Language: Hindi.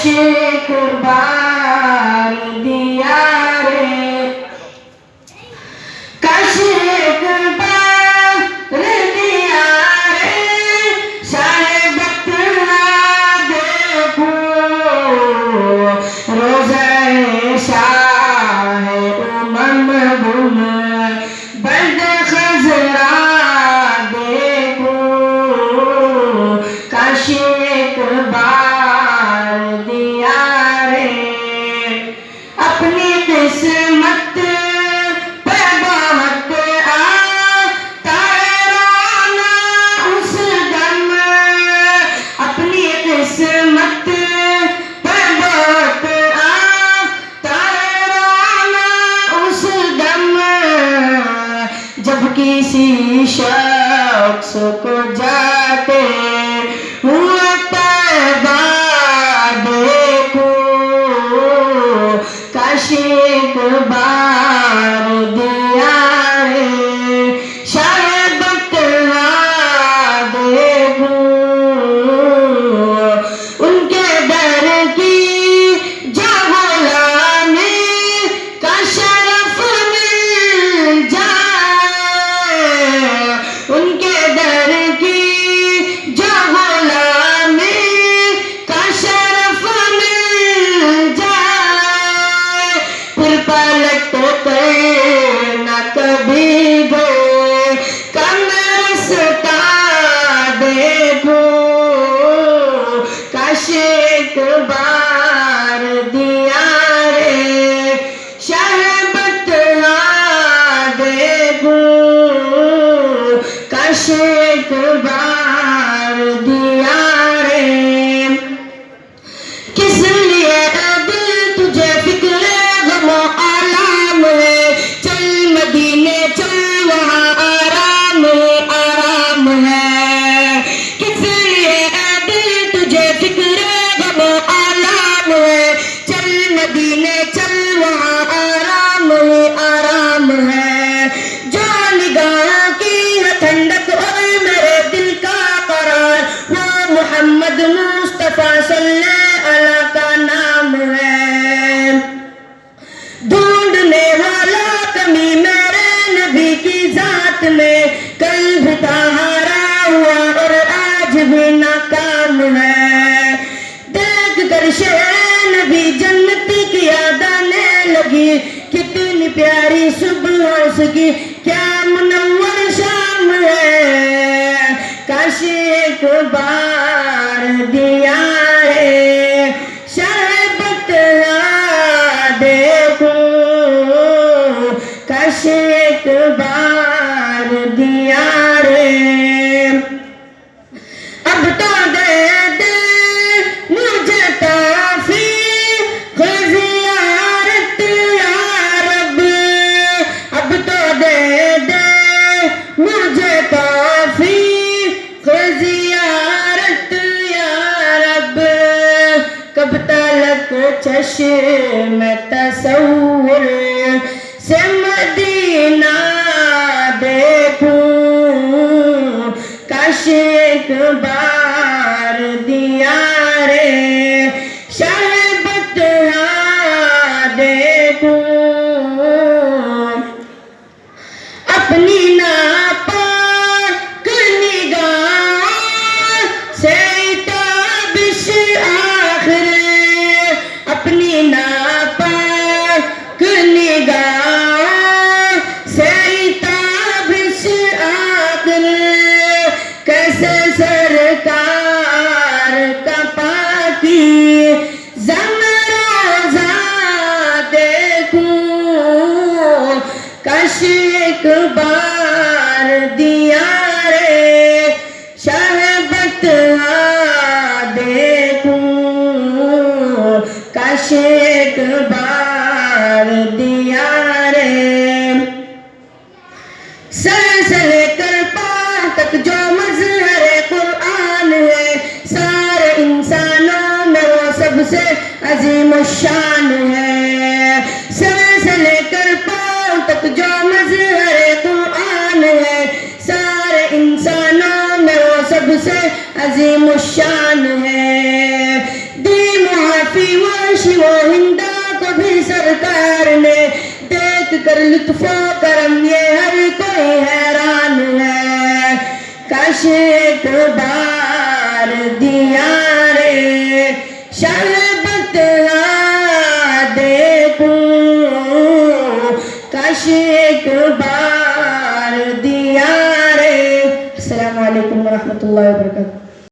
आशिक बार दिया रे, आशिक बार दिया रे, शाहे बतला देखो रोज़े शाहे उमम गुम बंद खजरा देखो, आशिक बार दिया रे, अपनी किस्मत पे बहुत आता रोना उस दम, अपनी किस्मत पे बहुत आता रोना उस दम, जब किसी शख्स को जाते हुए तैबा देखो, आशिक बार दिया रे, शायद बतला देखो, उनके दर की जो गुलामी का शरफ मिल जाए, उनके दर की जो गुलामी का शरफ मिल जाए, फिर पलट कर न कभी गए कम रास्ता देखो, आशिक बार दिया रे, शाहे बतला देखो, आशिक बार दिया रे, किस लिए दिल तुझे फिक्र गमो आलाम है, चल मदीने चल वहाँ आराम है, आराम है, किस लिए दिल तुझे फिक्र गमो आलाम है, चल मदीने चल वहाँ आराम है, आराम है, जो निगाह की है ठंडक और मेरे दिल का करार, वो मोहम्मद मुस्तफा सल्लल्लाहु अलैहि का नाम है, ढूंढने वाला कमी मेरे नबी की जात में, कल भी था हारा हुआ और आज भी नाकाम है, देख कर शेर नबी जन्नती की याद आने लगी, कितनी प्यारी सुबह उसकी क्या मुनव्वर शाम है, आशिक बार दिया रे, शाहे बतला देखो, आशिक बार दिया रे, अब तो दे दे मुझे तौफीक ज़ियारत या रब, अब तो दे दे मुझे तौफीक ज़ियारत या रब, कब तलक चश्म तसव्वुर से मदीना देखूं, आशिक बार दिया रे, शाहे बतला देखूं, अपनी नापाक निगाह से ताबिश आखिर, अपनी नापाक निगाह से ताबिश आखिर, कैसे सरकार का पाकी ज़मरोज़ा देखूं, आशिक बार दिया रे, शाहे बतला देखूं, आशिक बार दिया रे, सर से लेकर पार तक जो मज़हर कुरान है, सारे इंसानों में वो सबसे अजीम शान है, सर से लेकर पार तक जो मज़हर कुरान है, सारे इंसानों में वो सबसे अजीम शान है, दी काफी वर्षी वो हिंदा को भी सरकार ने देख कर लुत्फो करम ये हर कोई हैरान है। काश एक बार दिया रे शरबत देखूं, काश एक बार दिया रे। अस्सलामु अलैकुम वरहमतुल्लाहि वबरकातुहू।